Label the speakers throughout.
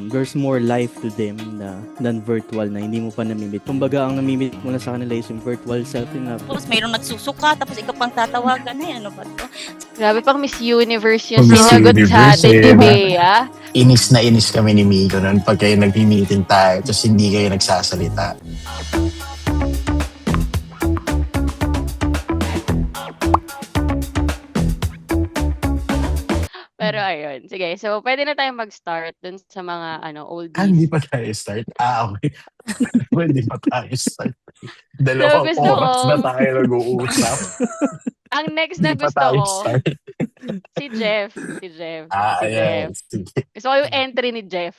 Speaker 1: there's more life to them than virtual na hindi mo pa namimit. Kumbaga, ang namimit mo lang sa kanila is yung virtual self na.
Speaker 2: Tapos mayroong nagsusuka, tapos ikaw pang tatawagan na ano ba to?
Speaker 3: Grabe, pang Miss Universe yung
Speaker 4: Miss
Speaker 3: sinagot sa
Speaker 4: Universe,
Speaker 3: atin ni
Speaker 4: eh.
Speaker 3: Bea.
Speaker 4: Inis na inis kami ni Miko noon pag kayo nag-meeting tayo tapos hindi kayo nagsasalita.
Speaker 3: Pero ayun, sige. So, pwede na tayong mag-start dun sa mga
Speaker 4: Hindi
Speaker 3: oldies.
Speaker 4: pa tayo start. Okay. Hindi pa tayo start.
Speaker 3: So,
Speaker 4: Dalawang
Speaker 3: gusto
Speaker 4: oras
Speaker 3: ko-
Speaker 4: na tayo nag-uusap.
Speaker 3: Ang next na
Speaker 4: Hindi pa
Speaker 3: gusto
Speaker 4: tayo
Speaker 3: ko,
Speaker 4: start.
Speaker 3: si Jeff. Si Jeff. si
Speaker 4: Ayan.
Speaker 3: Jeff.
Speaker 4: Sige.
Speaker 3: Gusto ko yung entry ni Jeff.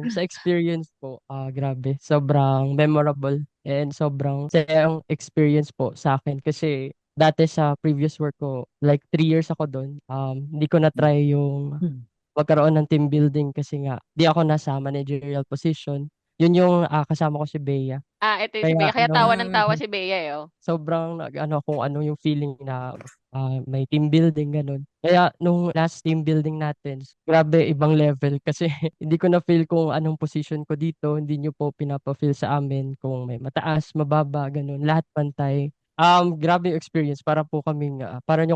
Speaker 5: Sa experience po, grabe, sobrang memorable and sobrang sayang experience po sa akin kasi dati sa previous work ko, like 3 years ako doon, hindi ko na-try yung magkaroon ng team building kasi nga, di ako nasa managerial position. Yun yung kasama ko si Bea.
Speaker 3: Ito yung si Bea. Kaya tawa ng tawa si Bea, oh.
Speaker 5: Sobrang kung ano yung feeling na may team building ganun. Kaya nung last team building natin, grabe ibang level kasi hindi ko na feel kung anong position ko dito, hindi nyo po pinapa-feel sa amin kung may mataas, mababa, ganun, lahat pantay. Grabe yung experience para po kaming parang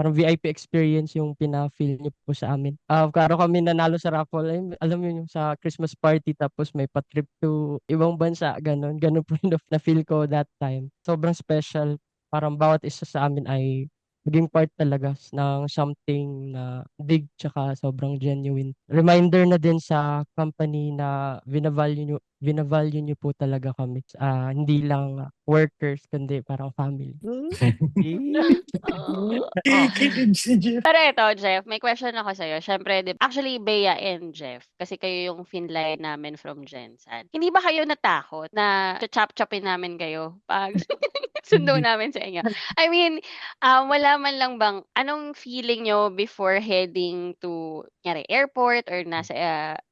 Speaker 5: VIP experience yung pina-feel niyo po sa amin. Karo kami nanalo sa raffle, alam mo yung sa Christmas party tapos may pa-trip to ibang bansa, ganun. Ganun po yung na-feel ko that time. Sobrang special. Parang bawat isa sa amin ay naging part talaga ng something na big tsaka sobrang genuine. Reminder na din sa company na binavalue nyo po talaga kami. Hindi lang workers kundi parang family.
Speaker 4: Kikinig si Jeff.
Speaker 3: Pero ito, Jeff, may question ako sa'yo. Siyempre, actually, Bea and Jeff, kasi kayo yung finline namin from Gensan. Hindi ba kayo natakot na chop-chopin namin kayo pag sundo namin sa inyo? I mean, wala man lang bang, anong feeling nyo before heading to, nyari, airport or nasa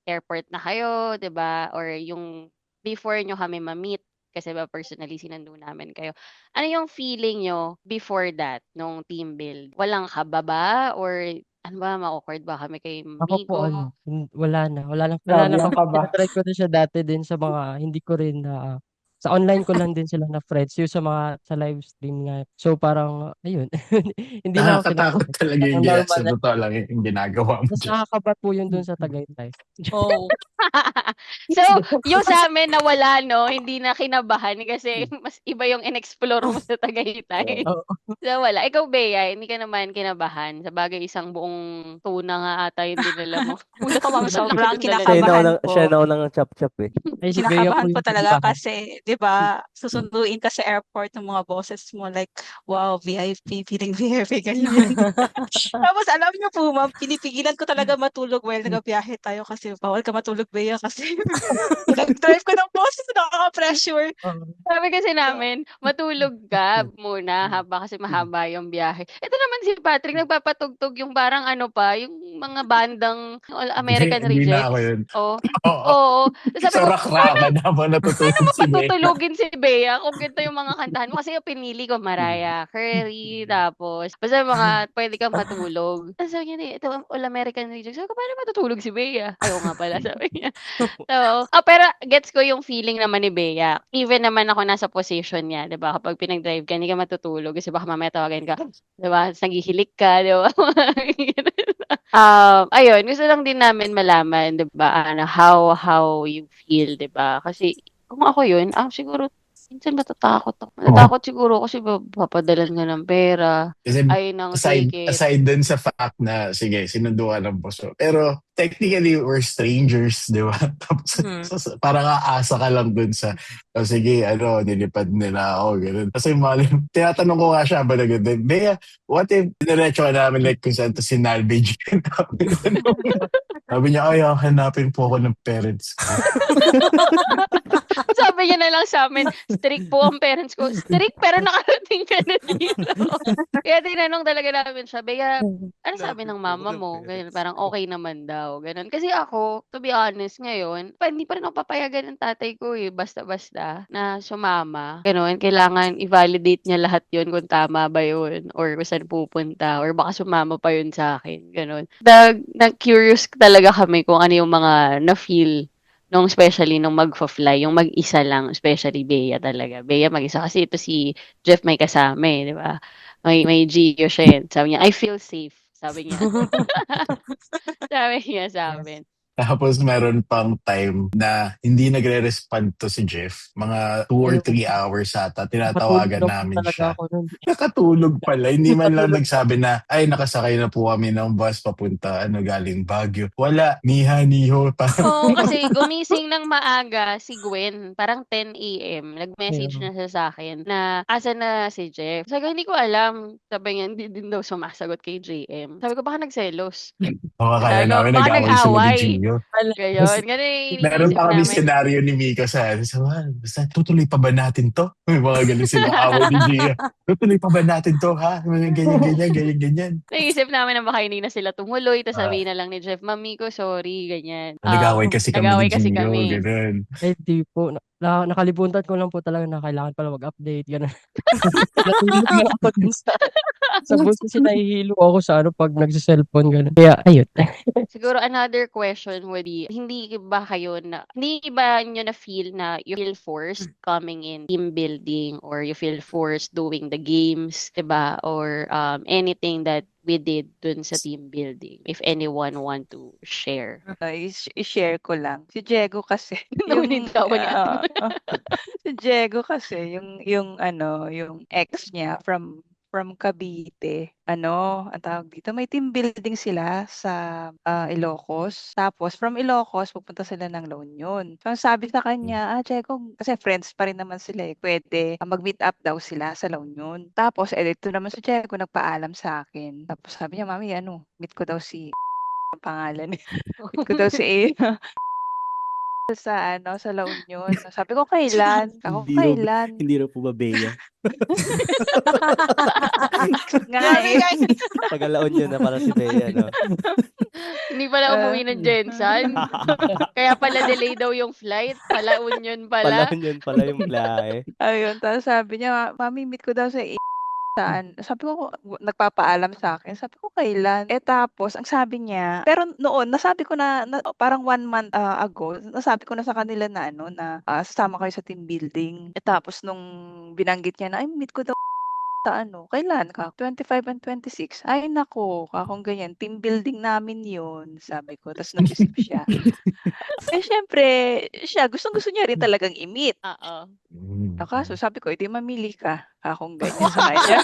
Speaker 3: airport na kayo, 'di ba? Or yung before nyo kami ma-meet, kasi ba personally sinando namin kayo. Ano yung feeling nyo before that, nung team build? Walang kaba ba? Or ano ba, ma-awkward ba kami kay
Speaker 5: Ako po
Speaker 3: Miko?
Speaker 5: wala na. Wala
Speaker 6: Grabe
Speaker 5: na
Speaker 6: ang kaba.
Speaker 5: try ko na siya dati din sa mga hindi ko rin na sa online ko lang din sila na friends, yung sa mga sa live stream nga. So parang ayun. Hindi na ako
Speaker 4: Nakakatakot talaga yung
Speaker 5: Ang normal
Speaker 4: sa
Speaker 5: na-
Speaker 4: totoo lang yung ginagawa mo
Speaker 5: Mas
Speaker 4: dyan.
Speaker 5: nakakaba po yun dun sa Tagaytay.
Speaker 2: Oh,
Speaker 3: So, yung sa amin na wala, no, hindi na kinabahan kasi mas iba yung in-explore mo sa Tagaytay.
Speaker 5: Oo.
Speaker 3: So, wala. Ikaw, Bea, hindi ka naman kinabahan. Sa bagay, isang buong tuna nga ata yung dinala mo.
Speaker 2: una ko ma'am, sobrang
Speaker 1: Siya
Speaker 2: kinakabahan po.
Speaker 1: na unang chop-chop eh.
Speaker 5: Ay, si Bea
Speaker 2: Kinakabahan
Speaker 5: po
Speaker 2: po
Speaker 5: yung
Speaker 2: talaga
Speaker 5: pinakabahan.
Speaker 2: kasi, di ba, susunduin ka sa airport ng mga bosses mo, like, wow, VIP, feeling VIP, ganyan. Tapos, alam niyo po, ma'am, pinipigilan ko talaga matulog while nagabiyahe tayo kasi bawal ka matulog, Bea, kasi nag-drive ko ng boses, nakaka-pressure.
Speaker 3: Sabi kasi namin, matulog ka muna haba kasi mahaba yung biyahe. Ito naman si Patrick, nagpapatugtog yung parang ano pa, yung mga bandang American
Speaker 4: Hindi na
Speaker 3: Rejects.
Speaker 4: ako yun.
Speaker 3: Oh,
Speaker 4: Oo.
Speaker 3: oo. Tapos sabi
Speaker 4: Sa
Speaker 3: ko,
Speaker 4: rakrakan habang natutulog si Bea.
Speaker 3: matutulugin si Bea kung ganito yung mga kantahan mo. Kasi yung pinili ko, Mariah Carey, tapos basta mga pwede kang matulog. Tapos sabi niya, ito All American Rejects. Sabi ko, paano matutulog si Bea? Ayaw nga pala, sabi niya. So, pero gets ko yung feeling naman ni Bea. Even naman ako nasa position niya, 'di ba? Kapag pinag-drive ka, hindi ka matutulog kasi baka mamaya tawagan ka, 'di ba? Tapos naghihilik ka, 'di ba? Ayun, gusto lang din namin malaman, 'di ba? How you feel, 'di ba? Kasi kung ako 'yun, siguro minsan natatakot ako. Natakot siguro kasi papadalan nga ng pera,
Speaker 4: Kasi
Speaker 3: ay ng ticket.
Speaker 4: aside dun sa fact na, sige, sinunduan ng boss mo. Pero technically, we're strangers, di ba? Tapos parang aasa ka lang dun sa, sige, nilipad nila ako, gano'n. Kasi tinatanong ko nga siya, ba na gano'n, Bea, what if diretso ka namin like kung saan to sinalvage ka namin? Sabi niya, hanapin po ako ng parents ko.
Speaker 3: Sabi Sabi niya na lang sa amin, strict po ang parents ko. Strict pero nakarating ka na dito. Kaya tinanong talaga namin siya, Bea, ano sabi ng mama mo? Ganyan, parang okay naman daw. Ganun. Kasi ako, to be honest, ngayon, hindi pa rin ako papayagan ng tatay ko eh. Basta-basta na sumama. Ganun. Kailangan i-validate niya lahat yun kung tama ba yun or kung saan pupunta or baka sumama pa yun sa akin. Ganun. Nag-curious talaga kami kung ano yung mga na-feel nung especially nung magfa-fly, yung mag-isa lang, especially Bea talaga. Bea mag-isa kasi ito si Jeff may kasama eh, di ba? May Gio siya yun. Sabi niya, I feel safe. Sabi niya. Sabi niya sa amin.
Speaker 4: Tapos meron pang time na hindi nagre-respond to si Jeff. Mga 2 or 3 hours ata. Tinatawagan namin siya.
Speaker 5: Ako nun.
Speaker 4: Nakatulog pala. Hindi man lang
Speaker 5: Nakatulog.
Speaker 4: nagsabi na, ay, nakasakay na po kami ng bus papunta, galing Baguio. Wala. Niha, niho.
Speaker 3: Oo, kasi gumising ng maaga si Gwen, parang 10 a.m. Nag-message na siya sa akin na asa na si Jeff. Sabi ko, hindi ko alam. Sabi niya, hindi din daw sumasagot kay JM. Sabi ko, baka nagselos.
Speaker 4: O, akala
Speaker 3: Sabi ko,
Speaker 4: namin
Speaker 3: baka
Speaker 4: nag-away sila ni
Speaker 3: nag-away.
Speaker 4: Gio.
Speaker 3: Gayon. Ganun yung
Speaker 4: Meron
Speaker 3: iniisip
Speaker 4: pa kami
Speaker 3: namin.
Speaker 4: senaryo ni Mika sa basta tutuloy pa ba natin to? May mga ganun sila away ni Gio. Tutuloy pa ba natin to, ha? Mga ganyan.
Speaker 3: Naisip namin na baka hindi na sila tumuloy, tapos sabihin na lang ni Jeff, Mami ko, sorry, ganyan.
Speaker 4: Nag-away kasi kami ni
Speaker 3: Nag-away kasi
Speaker 4: Gio,
Speaker 3: kami.
Speaker 4: ganun.
Speaker 5: Eh, di po. Nakalimutan ko lang po talaga na kailangan pala mag-update. Gano'n. Natulog na ako dun sa bus kasi nahihilo ako sa pag nagsa-cellphone. Gano'n. Kaya, ayun.
Speaker 3: Siguro another question would be, hindi ba nyo na feel na you feel forced coming in team building or you feel forced doing the games, diba? Or anything that we did dun sa team building. If anyone want to share.
Speaker 2: I-share ko lang. Si Diego kasi,
Speaker 3: Naunintawan niya.
Speaker 2: si Diego kasi, yung ex niya from Cavite, ang tawag dito, may team building sila sa Ilocos. Tapos, from Ilocos, pupunta sila ng La Union. So, ang sabi sa kanya, Diego, kasi friends pa rin naman sila eh, pwede mag-meet up daw sila sa La Union. Tapos, ito naman si Diego, nagpaalam sa akin. Tapos, sabi niya, Mami, meet ko daw si ang pangalan eh. Meet ko daw si sa La Union. Sabi ko, kailan? Ako, kailan?
Speaker 1: Hindi raw po ba Bea?
Speaker 2: Nga
Speaker 3: Grabe
Speaker 2: eh.
Speaker 3: guys.
Speaker 6: Taga-La Union na para si Bea, no?
Speaker 3: Hindi pala umuwi ng Jensen. Kaya pala delay daw yung flight. Pala Union
Speaker 6: Pala
Speaker 3: pala.
Speaker 6: Union pala yung biyahe.
Speaker 2: Ayun, tapos sabi niya, Mami, meet ko daw sa saan? Sabi ko, nagpapaalam sa akin. Sabi ko, kailan? Tapos, ang sabi niya, pero noon, nasabi ko na parang 1 month ago, nasabi ko na sa kanila na na sasama kayo sa team building. Tapos, nung binanggit niya na, ay, meet ko daw sa kailan ka? 25 and 26. Ay, nako, kakong ganyan. Team building namin yun, sabi ko. Tapos, nag-isip siya. Syempre, siya, gustong-gusto niya rin talagang i-meet.
Speaker 3: Oo.
Speaker 2: Kaso, sabi ko, edi mamili ka. Akong ganyan sa kanya.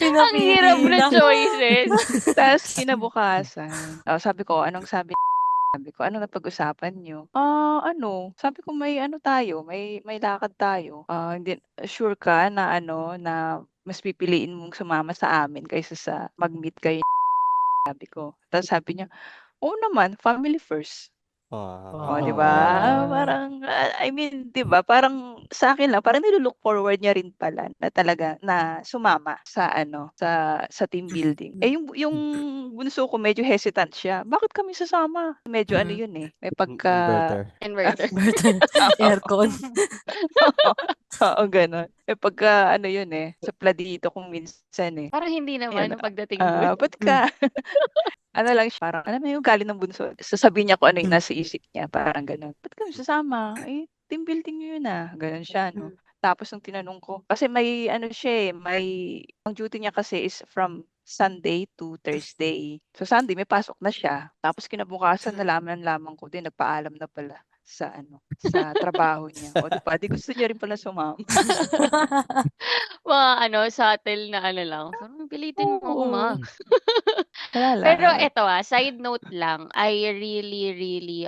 Speaker 3: Ang hirap na choices.
Speaker 2: Tapos, kinabukasan, sabi ko, anong sabi? Sabi ko, ano napag-usapan niyo? Sabi ko, may tayo, may lakad tayo. Hindi, sure ka na na mas pipiliin mong sumama sa amin kaysa sa mag-meet kayo. Sabi ko. Tapos sabi niya, oo naman, family first. Oh, di ba? Parang, I mean, di ba? Parang sa akin lang, parang nilook forward niya rin pala na talaga na sumama sa sa team building. Yung bunso ko medyo hesitant siya. Bakit kami sasama? Medyo yun eh. May pagka
Speaker 6: Inverter.
Speaker 3: Inverter.
Speaker 5: Aircon.
Speaker 2: Oo, ganun. May pagka yun eh. Supladito kung minsan eh.
Speaker 3: Parang hindi naman
Speaker 2: Yan.
Speaker 3: pagdating doon.
Speaker 2: Ba't ka? Lang siya, parang, alam mo yung galing ng bunso, sasabihin niya kung ano yung nasa isip niya, parang gano'n. Ba't kami sasama? Eh, team building yun gano'n siya, no? Tapos nung tinanong ko, kasi may siya ang duty niya kasi is from Sunday to Thursday. So Sunday, may pasok na siya. Tapos kinabukasan, nalaman ko din, nagpaalam na pala sa sa trabaho niya. O, di ba? Di gusto niya rin pala sumama.
Speaker 3: Mga subtle na lang. Parang pilitin mo ako, ma.
Speaker 2: Wala lang.
Speaker 3: Pero eto side note lang, I really, really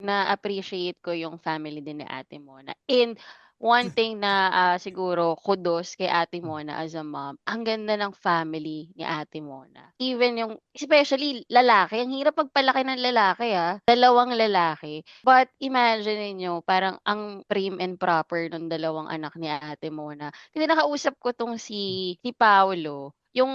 Speaker 3: na-appreciate ko yung family din ni ate mo. And one thing na siguro kudos kay Ate Mona as a mom, ang ganda ng family ni Ate Mona. Even yung, especially lalaki, ang hirap pagpalaki ng lalaki dalawang lalaki. But imagine niyo parang ang prim and proper ng dalawang anak ni Ate Mona. Kasi nakausap ko tong si Paolo, yung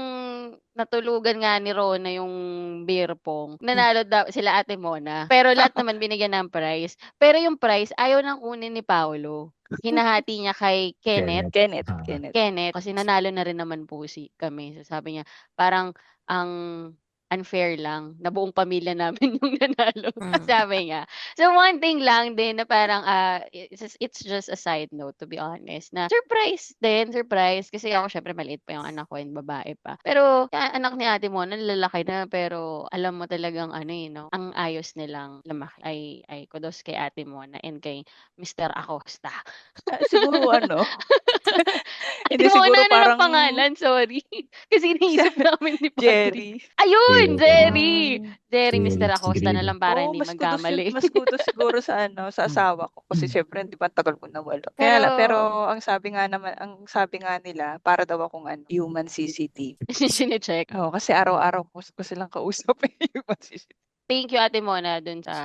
Speaker 3: natulugan nga ni Rona yung beer pong, nanalo daw sila Ate Mona. Pero lahat naman binigyan ng prize. Pero yung prize, ayaw nang kunin ni Paolo. Hinahati niya kay Kenneth.
Speaker 2: Kenneth.
Speaker 3: Kenneth, kasi nanalo na rin naman po kami. So sabi niya, parang ang unfair lang na buong pamilya namin yung nanalo. Sabi niya. So one thing lang din na parang it's just a side note to be honest na surprise kasi ako syempre maliit pa yung anak ko and babae pa. Pero anak ni ate mo lalaki na pero alam mo talagang no, ang ayos nilang lumaki ay kudos kay ate mo and kay Mr. Acosta.
Speaker 2: Siguro
Speaker 3: Hindi
Speaker 2: hindi
Speaker 3: mo
Speaker 2: siguro
Speaker 3: na ng
Speaker 2: parang
Speaker 3: pangalan, sorry. Kasi iniisip namin ni
Speaker 2: Jerry.
Speaker 3: Ayun, Jerry! Jerry,
Speaker 4: Jerry,
Speaker 3: Mr. Acosta na
Speaker 4: Green.
Speaker 3: lang para hindi
Speaker 2: mas kudos
Speaker 3: magkamali.
Speaker 2: mas kudos siguro sa sa asawa ko kasi syempre di ba tagal ko na wala. Kaya lang, pero ang sabi nga nila para daw akong human CCTV.
Speaker 3: Sine-check.
Speaker 2: Kasi araw-araw ko silang kausap human CCTV.
Speaker 3: Thank you, Ate Mona, dun sa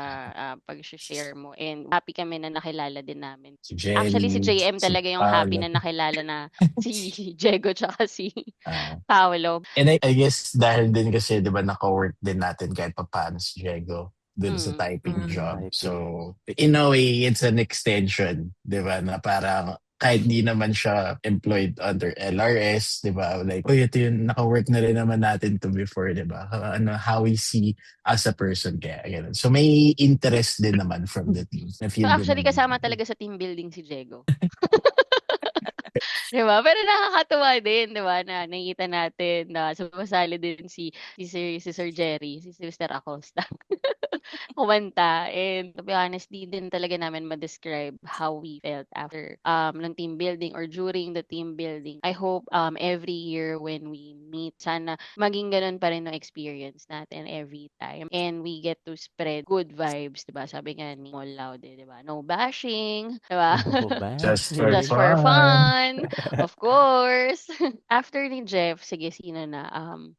Speaker 3: pag-share mo. And happy kami na nakilala din namin.
Speaker 4: Si Jenny,
Speaker 3: Actually, si JM
Speaker 4: si
Speaker 3: talaga yung happy
Speaker 4: Paolo.
Speaker 3: na nakilala na si Diego tsaka si
Speaker 4: Ah.
Speaker 3: Paolo.
Speaker 4: And I guess dahil din kasi 'di ba naka-work din natin kahit papaano si Diego dun sa typing job.
Speaker 6: Typing.
Speaker 4: So in a way it's an extension, 'di ba, na parang kahit di naman siya employed under LRS, 'di ba? Like, ito yung naka-work na rin naman natin to before, 'di ba? How we see as a person kaya ganun. So may interest din naman from the team. Na
Speaker 3: So
Speaker 4: feel din
Speaker 3: actually,
Speaker 4: naman
Speaker 3: kasama
Speaker 4: natin.
Speaker 3: talaga sa team building si Diego. Diba? Pero nakakatuwa din, diba? Na nakikita natin na sumasali din si Sir Jerry, si Mr. Acosta. Kumanta. And to be honest, di din talaga namin ma-describe how we felt after ng team building or during the team building. I hope every year when we meet, sana maging ganun pa rin yung experience natin every time. And we get to spread good vibes, diba? Sabi nga ni Mol Laude, diba? No bashing, diba?
Speaker 4: Just for
Speaker 3: Just for
Speaker 4: fun.
Speaker 3: fun. Of course. After ni Jeff, sige, sino na?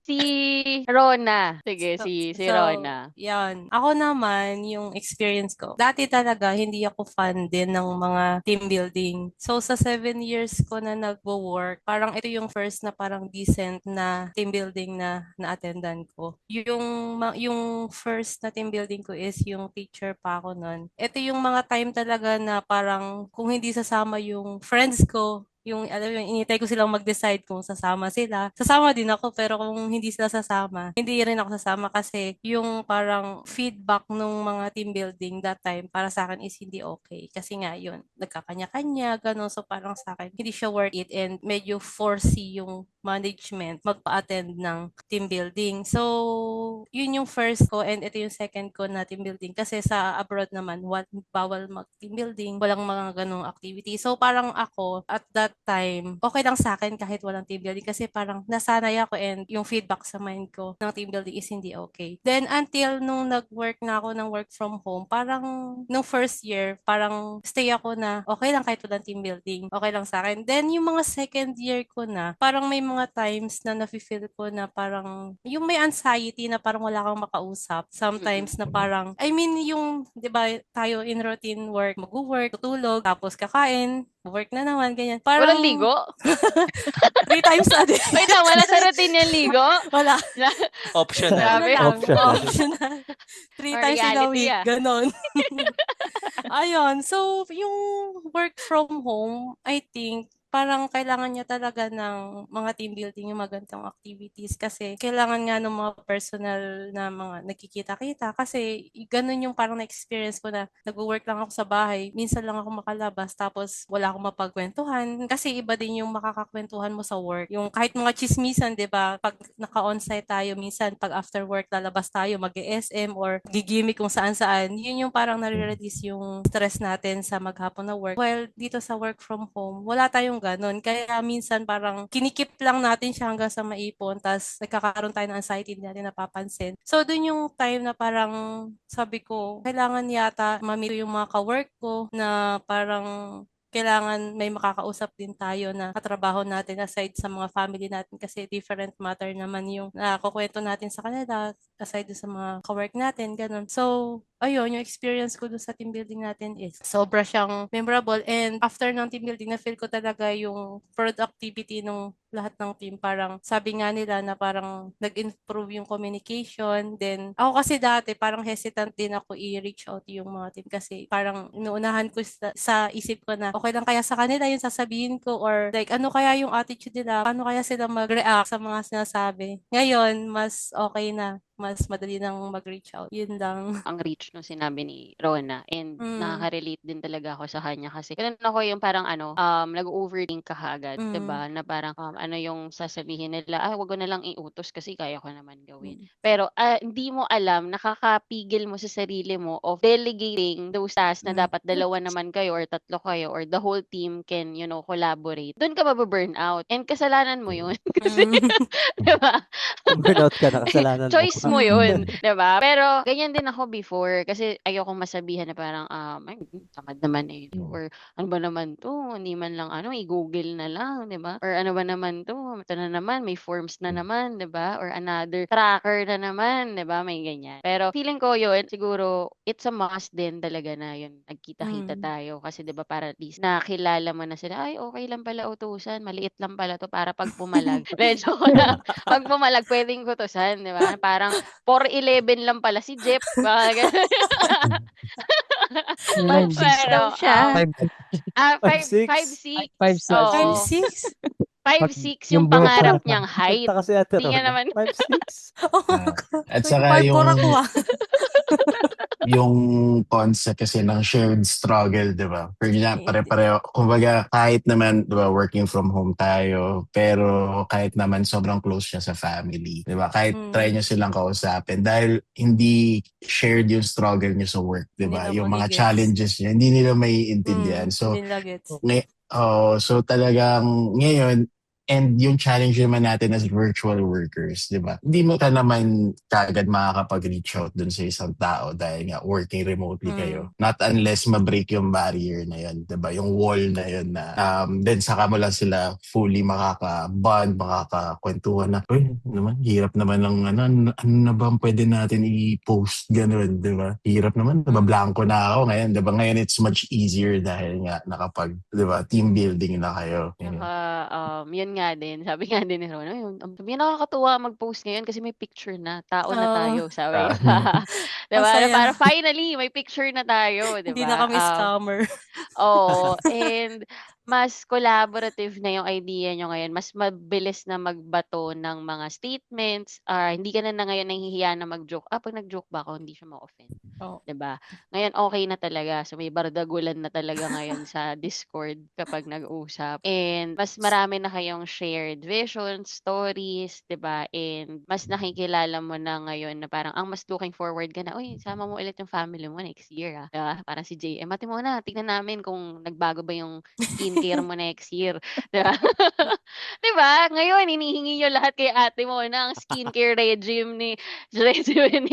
Speaker 3: Si Rona. Sige, si Rona.
Speaker 7: Yan. Ako naman, yung experience ko. Dati talaga, hindi ako fan din ng mga team building. So, sa 7 years ko na nagwo-work, parang ito yung first na parang decent na team building na na-attendan ko. Yung first na team building ko is yung teacher pa ako nun. Ito yung mga time talaga na parang kung hindi sasama yung friends ko, alam mo, initay ko silang mag-decide kung sasama sila. Sasama din ako, pero kung hindi sila sasama, hindi rin ako sasama kasi yung parang feedback nung mga team building that time para sa akin is hindi okay. Kasi nga yun, nagkakanya-kanya, gano'n. So parang sa akin, hindi siya worth it and medyo foresee yung management magpa-attend ng team building. So, yun yung first ko and ito yung second ko na team building. Kasi sa abroad naman, bawal mag-team building, walang mga ganong activity. So, parang ako, at that time, okay lang sa akin kahit walang team building kasi parang nasanay ako and yung feedback sa mind ko ng team building is hindi okay. Then, until nung nag-work na ako ng work from home, parang nung first year, parang stay ako na okay lang kahit walang team building. Okay lang sa akin. Then, yung mga second year ko na, parang may mga times na nafe-feel ko na parang yung may anxiety na parang wala kang makausap. Sometimes na parang, I mean, yung, di ba, tayo in routine work, mag-work, tutulog, tapos kakain, work na naman, ganyan. Parang,
Speaker 3: Walang ligo?
Speaker 7: 3 times a day.
Speaker 3: Wait lang, wala sa routine yung ligo?
Speaker 7: Wala.
Speaker 6: Optional.
Speaker 3: Grabe.
Speaker 7: Optional. 3
Speaker 3: Or
Speaker 7: times in a
Speaker 3: reality,
Speaker 7: week. Ganon. Ayun. So, yung work from home, I think, parang kailangan niya talaga ng mga team building, yung magandang activities kasi kailangan nga ng mga personal na mga nagkikita-kita kasi ganun yung parang na-experience ko na nag-work lang ako sa bahay, minsan lang ako makalabas tapos wala akong mapagkwentuhan kasi iba din yung makakakwentuhan mo sa work. Yung kahit mga chismisan, 'di ba? Pag naka-onsite tayo, minsan pag after work lalabas tayo, mag-SM or gigimik kung saan-saan. Yun yung parang nare-release yung stress natin sa maghapon na work. While dito sa work from home, wala tayong ganun. Kaya minsan parang kinikip lang natin siya hanggang sa maipon, tapos nagkakaroon tayo ng anxiety, hindi natin napapansin. So, dun yung time na parang sabi ko, kailangan yata mamito yung mga ka-work ko na parang kailangan may makakausap din tayo na katrabaho natin aside sa mga family natin kasi different matter naman yung nakukwento natin sa kanila aside sa mga kawork natin, ganun. So, ayun, yung experience ko dun sa team building natin is sobra siyang memorable and after ng team building, na-feel ko talaga yung productivity ng lahat ng team. Parang sabi nga nila na parang nag-improve yung communication. Then, ako kasi dati parang hesitant din ako i-reach out yung mga team kasi parang inuunahan ko sa isip ko na okay lang kaya sa kanila yung sasabihin ko or like ano kaya yung attitude nila, paano kaya sila mag-react sa mga sinasabi. Ngayon, mas okay na. Mas madali nang mag-reach out. Yun lang.
Speaker 3: Ang reach nung sinabi ni Rona and nakaka-relate din talaga ako sa kanya kasi ganun ako yung parang nag-overthink ka agad, 'di ba? Na parang ano yung sasabihin nila, wag ko na lang iutos kasi kaya ko naman gawin. Pero hindi mo alam, nakakapigil mo sa sarili mo of delegating those tasks na dapat dalawa naman kayo or tatlo kayo or the whole team can, collaborate. Doon ka mababurn out. And kasalanan mo yun. Kasi, 'di ba?
Speaker 6: Burnout ka na, kasalanan mo.
Speaker 3: Choice mo yun, 'di ba? Pero ganyan din ako before kasi ayokong masabihan na parang ay tamad naman or ano ba naman 'to, hindi man lang i-Google na lang, 'di ba? Or ano ba naman 'to, ito na naman may forms na naman, 'di ba? Or another tracker na naman, 'di ba? May ganyan. Pero feeling ko yun siguro it's a must din talaga na yun nagkita-kita tayo kasi 'di ba para at least nakilala mo na sila, ay okay lang pala utusan, maliit lang pala 'to para pag pumalag. Medyo na pag pumalag pwedeng utusan, 'di ba? Parang 4'11" lang pala si Jeff, mga ganun.
Speaker 5: Nine,
Speaker 3: Pero,
Speaker 5: five,
Speaker 3: 5'6".
Speaker 5: 5'6".
Speaker 3: Oo.
Speaker 7: 5'6"?
Speaker 3: 5'6"
Speaker 5: Yung
Speaker 3: yung
Speaker 5: buhok
Speaker 3: pangarap
Speaker 5: talaga.
Speaker 3: niyang height.
Speaker 6: Kasi ate
Speaker 3: Hindi niya
Speaker 6: Rona,
Speaker 3: naman
Speaker 6: 5'6".
Speaker 4: At saka
Speaker 7: 5'4" ako
Speaker 4: yung concept kasi ng shared struggle, di ba? For example, pare-pareho. Kumbaga, kahit naman, di ba, working from home tayo, pero kahit naman sobrang close siya sa family. Di ba? Kahit try nyo silang kausapin. Dahil hindi shared yung struggle nyo sa work, di ba?
Speaker 7: Hindi nila
Speaker 4: Yung mga
Speaker 7: magigets.
Speaker 4: challenges nyo, hindi nila maiintindihan. So,
Speaker 7: Hindi nila gets.
Speaker 4: so talagang ngayon, and yung challenge naman natin as virtual workers, di ba? Hindi mo ka naman kagad makakapag-reach out dun sa isang tao dahil nga working remotely kayo. Not unless ma-break yung barrier na yun, di ba? Yung wall na yun na then saka mo lang sila fully makaka-bond, makakakwentuhan na, uy, naman, hirap naman ng ano na ba pwede natin i-post ganun, di ba? Hirap naman, nabablanko na ako ngayon, di ba? Ngayon it's much easier dahil nga nakapag, di ba, team building na kayo.
Speaker 3: Yun nga din, sabi nga din ni Ron, sabi nakakatuwa mag-post ngayon kasi may picture na, tao na tayo, sabi niya. Diba?
Speaker 7: Masaya.
Speaker 3: Para finally, may picture na tayo, diba?
Speaker 7: Hindi na kami scammer.
Speaker 3: Oo, and mas collaborative na yung idea nyo ngayon. Mas mabilis na magbato ng mga statements. Hindi ka na ngayon nahihiya na mag-joke. Pag nag-joke ba ako, hindi siya ma-offend.
Speaker 7: Oo.
Speaker 3: Diba? Ngayon, okay na talaga. So, may bardagulan na talaga ngayon sa Discord kapag nag-usap. And mas marami na kayong shared visions, stories, diba? And mas nakikilala mo na ngayon na parang ang mas looking forward ka na, uy, sama mo ulit yung family mo next year. Diba? Parang si JM, mati mo na, tignan namin kung nagbago ba yung skincare mo next year. Diba? Diba? Ngayon, hinihingi nyo lahat kay ate mo na ang skincare regime ni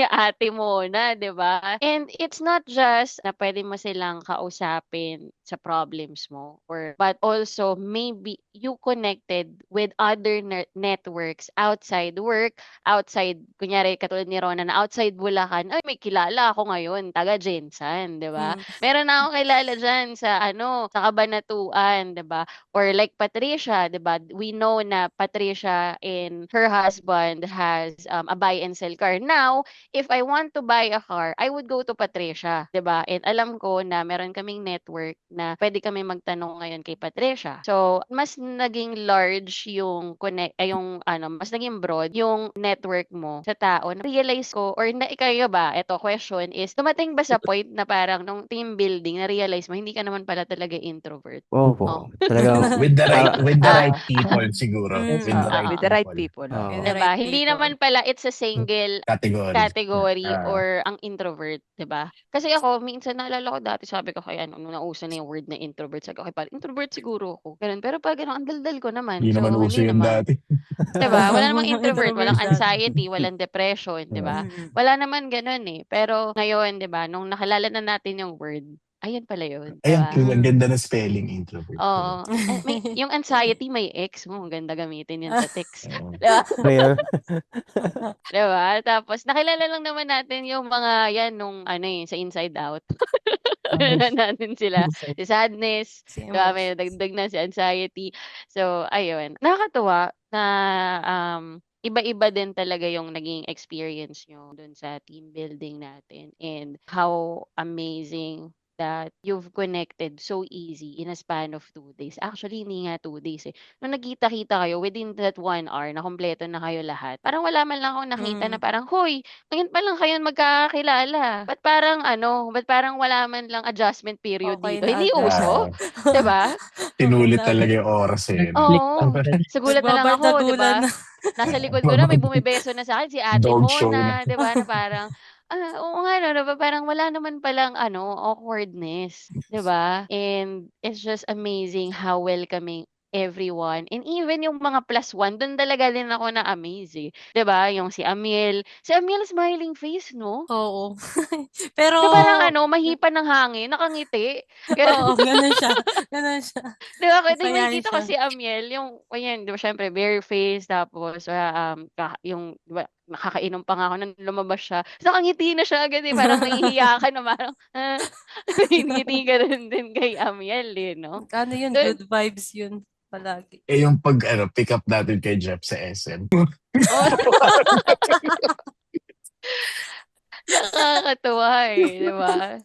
Speaker 3: ate mo na, diba? And it's not just na pwede mo silang kausapin sa problems mo but also maybe you connected with other networks outside work, outside, kunyari katulad ni Rona na outside Bulacan, ay may kilala ako ngayon, taga Jensan, 'di ba? Meron na akong kilala diyan sa sa Cabanatuan, 'di ba? Or like Patricia, 'di ba? We know na Patricia and her husband has a buy and sell car. Now, if I want to buy a car, I would go to Patricia, 'di ba? And alam ko na meron kaming network na pwede kami magtanong ngayon kay Patricia. So, mas naging large yung mas naging broad yung network mo sa tao. Na-realize ko, or kayo ba, ito question is, dumating ba sa point na parang nung team building, na-realize mo, hindi ka naman pala talaga introvert?
Speaker 6: Oo. Talagang
Speaker 4: with the right people siguro.
Speaker 3: With the
Speaker 8: right people.
Speaker 6: Oo.
Speaker 7: With the
Speaker 3: Diba?
Speaker 7: right
Speaker 3: Hindi
Speaker 7: people.
Speaker 3: naman pala it's a single category or ang introvert, 'di ba? Kasi ako minsan naalala ko dati, sabi ko kay nung nauso na yung word na introvert, sabi ko kay pala introvert siguro ako. Ganun. Pero pag ang daldal ko naman.
Speaker 4: Hindi
Speaker 3: So
Speaker 4: naman uso
Speaker 3: hindi
Speaker 4: yun
Speaker 3: naman.
Speaker 4: dati.
Speaker 3: 'Di ba? Wala namang introvert, walang
Speaker 7: Introvert.
Speaker 3: anxiety, walang depression, 'di ba? Wala naman ganun eh. Pero ngayon, 'di ba, nung nakilala na natin yung word, Ayun pala yun,
Speaker 4: Ayan,
Speaker 3: diba?
Speaker 4: ang ganda ng spelling introvert.
Speaker 3: Oo. Yung anxiety may X mo, ang ganda gamitin yun sa text.
Speaker 4: Oo.
Speaker 3: Diba?
Speaker 6: Rare.
Speaker 3: Diba? Tapos nakilala lang naman natin yung mga yan nung sa Inside Out. Kilala natin sila.
Speaker 5: Inside.
Speaker 3: Si Sadness,
Speaker 7: Si
Speaker 3: diba? May
Speaker 7: emotions.
Speaker 3: nagdagdag na si Anxiety. So, ayun. Nakakatuwa na iba-iba din talaga yung naging experience nyo dun sa team building natin and how amazing that you've connected so easy in a span of 2 days. Actually, hindi nga 2 days eh. Nung nagkita-kita kayo, within that 1 hour, na kompleto na kayo lahat. Parang wala man lang akong nakita na parang, hoy, ngayon pa lang kayo magkakakilala. Ba't parang wala man lang adjustment period
Speaker 7: Okay
Speaker 3: dito?
Speaker 7: na
Speaker 3: Hindi
Speaker 7: agad.
Speaker 3: uso?
Speaker 4: Ah,
Speaker 3: Diba?
Speaker 4: Pinulit
Speaker 7: Okay na
Speaker 4: talaga
Speaker 7: agad.
Speaker 4: yung oras eh. No?
Speaker 5: Click
Speaker 3: Oo.
Speaker 5: agad.
Speaker 3: Sa gulat na lang ako,
Speaker 7: Nagbabardagulan
Speaker 3: 'di ba?
Speaker 7: na.
Speaker 3: Nasa likod ko na may bumibeso na sa'kin, si Ate
Speaker 4: Dog show na.
Speaker 3: Mona, 'di ba, na parang, oo nga 'no, 'di ba, parang wala naman palang awkwardness, 'di ba? And it's just amazing how welcoming everyone and even yung mga +1 dun talaga din ako na-amaze, eh. 'Di ba, yung si Amiel smiling face 'no?
Speaker 7: Oo. Pero,
Speaker 3: Na parang mahipan ng hangin, nakangiti.
Speaker 7: oo, ganun siya. Ganun siya.
Speaker 3: 'Di ba, kasi
Speaker 7: Masayahin
Speaker 3: makikita ko
Speaker 7: siya.
Speaker 3: si Amiel yung ayan, 'di ba siyempre bare face tapos, yung 'di ba nakakainom pa nga ako nung lumabas siya, ta's nakangiti na siya agad, eh, parang nahihiya ka na parang, ngiti ka rin din kay Amiel, eh, 'no?
Speaker 7: Ano yun,
Speaker 3: So,
Speaker 7: good vibes yun palagi.
Speaker 4: Eh yung pick up natin kay Jeff sa SM.
Speaker 3: oh, nakakatuwa, eh, 'di ba?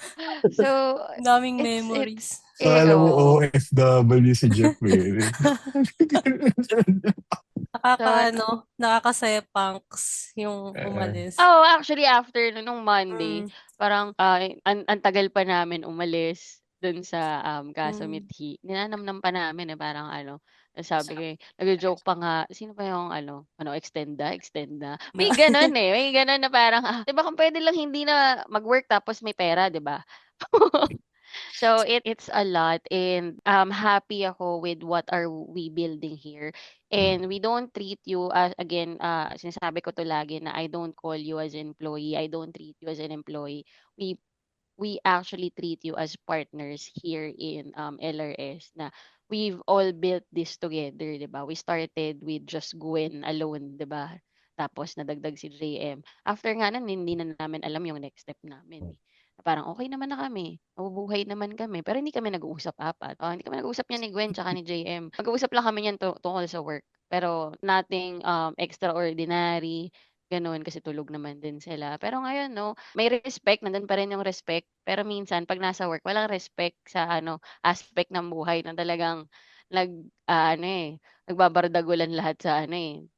Speaker 3: So,
Speaker 7: Ang daming
Speaker 3: it's
Speaker 7: memories.
Speaker 4: So alam mo,
Speaker 3: oo.
Speaker 4: OFW si Jeff eh.
Speaker 7: Nakakasaya punks yung umalis.
Speaker 3: Actually after nung Monday,
Speaker 7: Mm.
Speaker 3: parang, ang tagal pa namin umalis dun sa, Casa
Speaker 7: Mm.
Speaker 3: Mithi. Ninanamnam pa namin, eh, parang sabi ko, nagjo-joke pa nga, sino pa yung extend na. May gano'n, eh, may gano'n na parang, 'di ba kung puwede lang hindi na mag-work tapos may pera, 'di ba? So it's a lot and happy ako with what are we building here. And we don't treat you as again, sinasabi ko to lagi na I don't call you as an employee. I don't treat you as an employee. We we actually treat you as partners here in LRS na we've all built this together, 'di ba? We started with just Gwen alone, 'di ba? Tapos nadagdag si JM. After nga nun, hindi na namin alam yung next step namin, eh. Parang okay naman na kami, mabubuhay naman kami, pero hindi kami nag-uusap apat. Hindi kami nag-uusap niyan ni Gwen tsaka ni JM. Mag-uusap lang kami niyan tungkol sa work. Pero nothing extraordinary, gano'n kasi tulog naman din sila. Pero ngayon 'no, may respect, nandun pa rin yung respect. Pero minsan 'pag nasa work walang respect sa aspect ng buhay na talagang nagbabardagulan lahat sa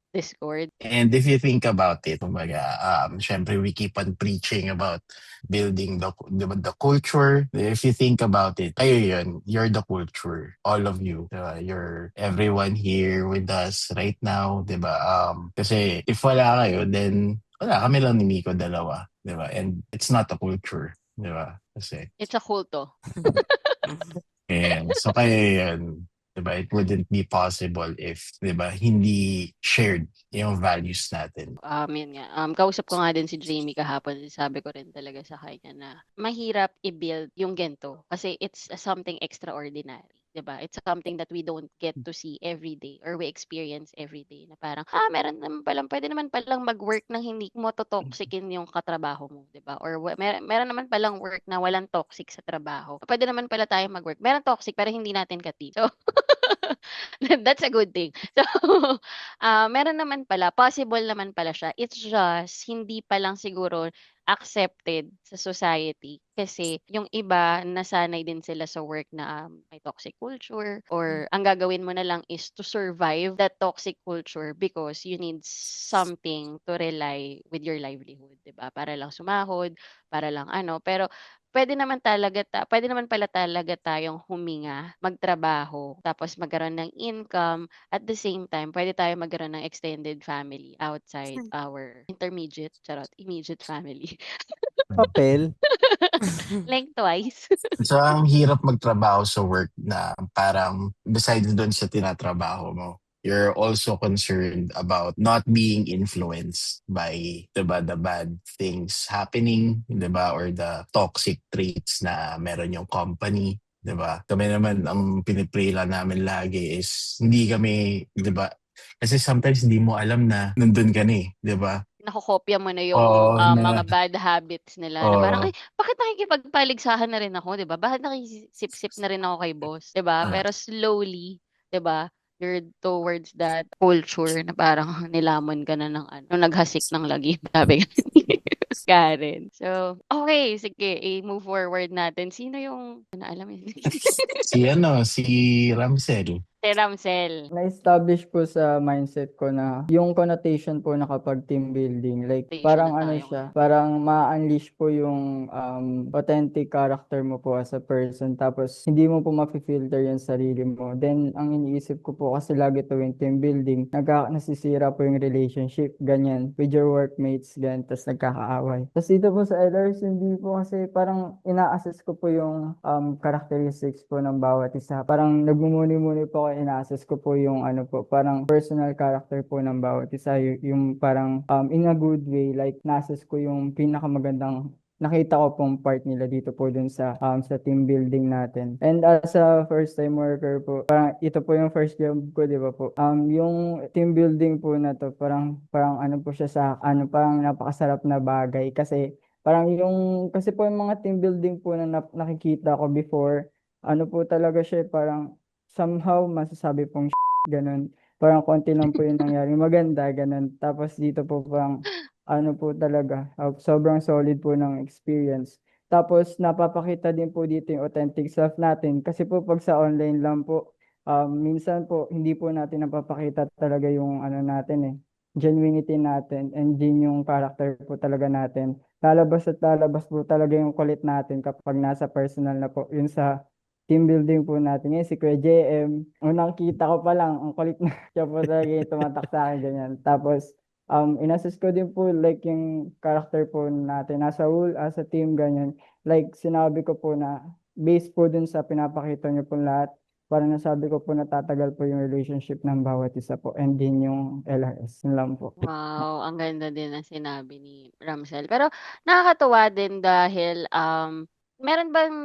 Speaker 3: Discord.
Speaker 4: And if you think about it, kumbaga, syempre we keep on preaching about building the culture. If you think about it, kayo yun, you're the culture. All of you. Diba? You're everyone here with us right now. Diba? Kasi if wala kayo, then wala, kami lang ni Miko dalawa. Diba? And it's not a culture. Diba? Kasi,
Speaker 3: It's a kulto.
Speaker 4: so kaya yun. Diba? It wouldn't be possible if, diba, hindi shared yung values natin.
Speaker 3: Yun nga, kausap ko nga din si Jamie kahapon, sabi ko rin talaga sa kanya na mahirap i-build yung ganito kasi it's something extraordinary, 'di ba? It's something that we don't get to see every day or we experience every day na parang, pwede naman palang mag-work nang hindi mo toxikin yung katrabaho mo, 'di ba? Or meron naman palang work na walang toxic sa trabaho. Pwede naman pala tayong mag-work. Meron toxic pero hindi natin ka-team. So, that's a good thing. So, meron naman pala, possible naman pala siya. It's just, hindi pa lang siguro accepted sa society. Kasi yung iba, nasanay din sila sa work na may toxic culture or ang gagawin mo na lang is to survive that toxic culture because you need something to rely with your livelihood, 'di ba? Para lang sumahod, para lang pero pwede naman pala talaga tayong huminga, magtrabaho, tapos magkaroon ng income. At the same time, pwede tayong magkaroon ng extended family outside our immediate family.
Speaker 6: Papel.
Speaker 3: Like twice.
Speaker 4: So, ang hirap magtrabaho sa work na parang besides doon sa tinatrabaho mo, you're also concerned about not being influenced by, diba, the bad things happening, diba, or the toxic traits na meron yung company, diba? Kami naman, ang pinipray lang namin lagi is hindi kami, diba, kasi sometimes hindi mo alam na nandun ka na eh, diba?
Speaker 3: Nakokopya mo na yung
Speaker 4: Oo,
Speaker 3: mga
Speaker 4: na,
Speaker 3: bad habits nila na parang,
Speaker 4: oo,
Speaker 3: ay, bakit nakikipagpaligsahan na rin ako, 'di ba? Bakit nakisip-sip na rin ako kay boss, 'di ba?
Speaker 4: ah,
Speaker 3: Pero slowly, 'di ba? You're towards that culture na parang nilamon ka na ng ano, nung naghasik ng lagim, sabi nga ni Karen. So, okay, sige, i-move forward natin. Sino yung, ano, alam mo yun?
Speaker 4: si Ramsel.
Speaker 3: Si Ramsel.
Speaker 8: Na-establish po sa mindset ko na yung connotation po na kapag team building, like
Speaker 3: Station na
Speaker 8: parang ano
Speaker 3: tayo
Speaker 8: siya,
Speaker 3: ngayon.
Speaker 8: parang ma-unleash po yung authentic character mo po as a person, tapos hindi mo po ma-filter yung sarili mo. Then, ang iniisip ko po kasi lagi tuwing team building, nasisira po yung relationship, ganyan, with your workmates, ganyan, tapos nagkakaaway. Tapos dito po sa LRs, hindi po kasi parang ina-assess ko po yung characteristics po ng bawat isa. Parang nagmumuni-muni po ako, ina-assess ko po yung ano po, parang personal character po ng bawat isa. Yung parang in a good way, like na-assess ko yung pinakamagandang nakita ko pong part nila dito po dun sa team building natin. And as a first time worker po, parang ito po yung first job ko, di ba po? Yung team building po na to, parang ano po siya parang napakasarap na bagay kasi parang kasi po yung mga team building po na nakikita ko before, ano po talaga siya, parang somehow masasabi pong ganun. Parang konti lang po yung nangyari. Maganda, ganun. Tapos dito po parang ano po talaga, sobrang solid po ng experience. Tapos napapakita din po dito yung authentic self natin. Kasi po pag sa online lang po, minsan po hindi po natin napapakita talaga yung ano natin genuinity natin and din yung character po talaga natin. Lalabas at lalabas po talaga yung kulit natin kapag nasa personal na po. Yun sa team building po natin. Ngayon si Kuya JM, unang kita ko pa lang, ang kulit na siya po talaga yung tumatak sa akin, ganyan. Tapos, inassess ko din po like yung character po natin as a whole, as a team, ganyan. Like sinabi ko po na based po dun sa pinapakita niyo po lahat, parang nasabi ko po natatagal po yung relationship ng bawat isa po and din yung LRS. Yun lang po.
Speaker 3: Wow, ang ganda din ng sinabi ni Ramsel. Pero nakakatuwa din dahil meron bang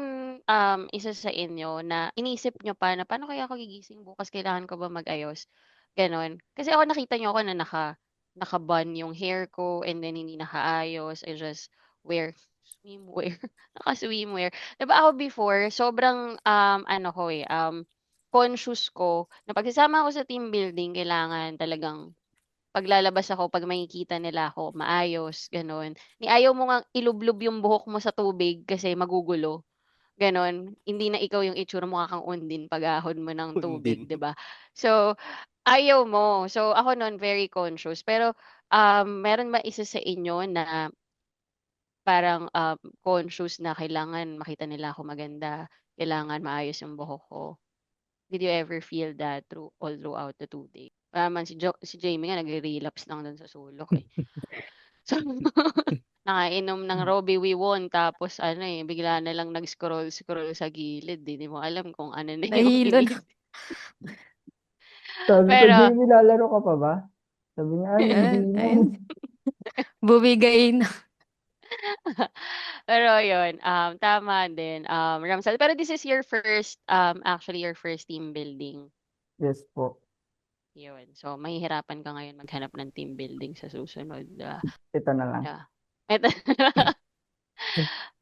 Speaker 3: isa sa inyo na inisip nyo pa na paano kaya ako gigising bukas, kailangan ko ba mag-ayos? Ganon. Kasi ako nakita nyo ako na naka-bun yung hair ko and then hindi nakaayos. I just wear swimwear. Naka-swimwear. Diba ako before, sobrang ano ko conscious ko na pag sasama ako sa team building, kailangan talagang paglalabas ako, 'pag makikita nila ako maayos, gano'n. Ayaw mo ngang ilublob yung buhok mo sa tubig kasi magugulo, gano'n. Hindi na ikaw yung itsura, mukha kang undin pag-ahon mo ng tubig,
Speaker 1: Undin.
Speaker 3: 'di ba? So, ayaw mo. So, ako no'n very conscious. Pero, meron ba isa sa inyo na parang, conscious na kailangan makita nila ako maganda, kailangan maayos yung buhok ko? Did you ever feel that all throughout the 2 days? Wala naman si Jamie nga nagre-relapse lang dun sa sulok, eh. So, nakainom ng Robbie We Won tapos ano, bigla na lang nag-scroll-scroll sa gilid, di mo alam kung ano na yung
Speaker 9: Nahilo na.
Speaker 8: Sabi ko,
Speaker 3: Pero
Speaker 8: Jamie, lalaro ka pa ba? Sabi niya, ay, hindi
Speaker 9: Ayan,
Speaker 8: na.
Speaker 9: ayan. Bumigay na.
Speaker 3: pero yun, tama din, Ramsal. Pero this is your first, actually your first team building,
Speaker 8: Yes po.
Speaker 3: yun. So, mahihirapan ka ngayon maghanap ng team building sa susunod,
Speaker 8: Ito na lang.
Speaker 3: yeah. Eto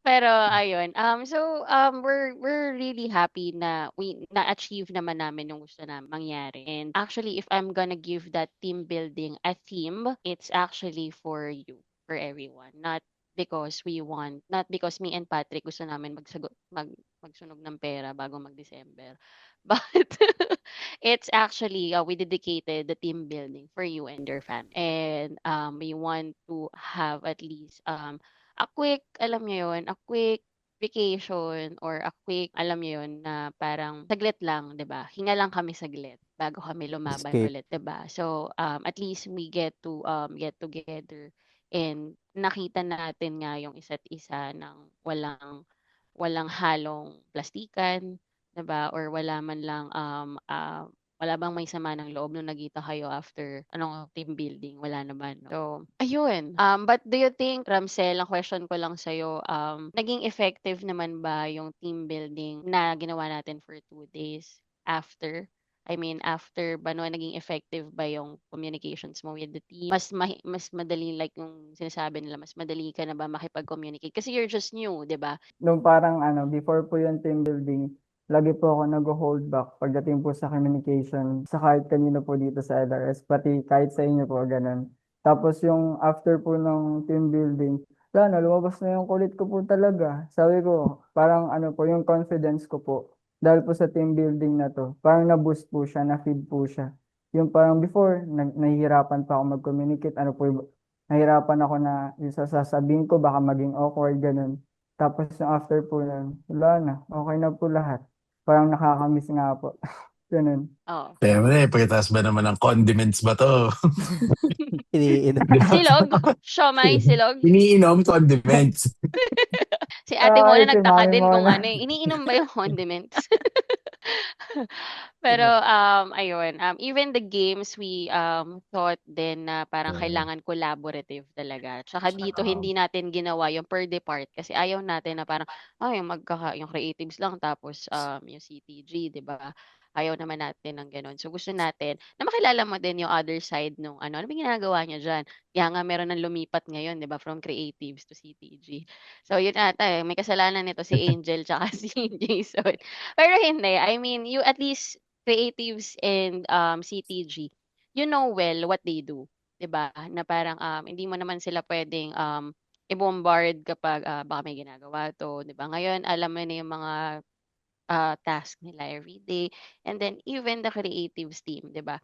Speaker 3: Pero ayun, so, we're really happy na na-achieve naman namin yung gusto namin mangyari. And actually, if I'm gonna give that team building a theme, it's actually for you, for everyone. Not because me and Patrick gusto namin magsunog ng pera bago mag-December. But it's actually, we dedicated the team building for you and your family. And we want to have at least a quick, alam niyo yun, a quick vacation or a quick, alam niyo yun, na parang saglit lang, 'di ba? Hinga lang kami saglit bago kami lumaban
Speaker 6: Escape.
Speaker 3: ulit, 'di ba? So, at least we get to get together and nakita natin nga yung isa't isa ng walang halong plastikan, 'di ba? Or wala man lang Wala bang may sama ng loob nung nagkita kayo after team building? Wala naman. No? So, ayun. But do you think, Ramsel, ang question ko lang sa'yo, naging effective naman ba yung team building na ginawa natin for 2 days after? I mean, after ba no, naging effective ba yung communications mo with the team? Mas madali, like yung sinasabi nila, mas madali ka na ba makipag-communicate? Kasi you're just new, di ba?
Speaker 8: Nung parang before po yung team building, lagi po ako nag-hold back pagdating po sa communication sa kahit kanino po dito sa LRS, pati kahit sa inyo po, ganun. Tapos yung after po ng team building, wala na, lumabas na yung kulit ko po talaga. Sabi ko, parang po, yung confidence ko po, dahil po sa team building na to, parang na-boost po siya, na-feed po siya. Yung parang before, nahihirapan pa ako mag-communicate, nahihirapan ako na yung sasabihin ko, baka maging awkward, ganun. Tapos yung after po nun, wala na, okay na po lahat. Parang nakakamiss nga po. Ganun.
Speaker 3: Oo.
Speaker 4: Siyempre, pagkatapos ba naman ng condiments ba to?
Speaker 6: Iniinom.
Speaker 4: Di ba?
Speaker 3: Silog? Siomay, silog?
Speaker 4: Iniinom condiments.
Speaker 3: Si ate mo
Speaker 8: Ay,
Speaker 3: na
Speaker 8: si
Speaker 3: nagtaka
Speaker 8: Mami
Speaker 3: din kung
Speaker 8: Mona.
Speaker 3: iniinom ba yung condiments? Pero ayun, even the games we thought din na parang kailangan collaborative talaga. Tsaka dito hindi natin ginawa yung per depart kasi ayaw natin na parang yung creatives lang tapos yung CTG, 'di ba? Ayaw naman natin ng ganun. So gusto natin na makilala mo din yung other side nung ano ba ginagawa niya diyan. Kaya nga meron ng lumipat ngayon, 'di ba, from creatives to CTG. So yun ata may kasalanan nito si Angel tsaka si Jason. Pero hindi, I mean, you at least creatives and CTG, you know well what they do, 'di ba? Na parang hindi mo naman sila pwedeng i-bombard kapag baka may ginagawa to, 'di ba? Ngayon alam mo na yung mga task nila every day, and then even the creatives team, 'di ba?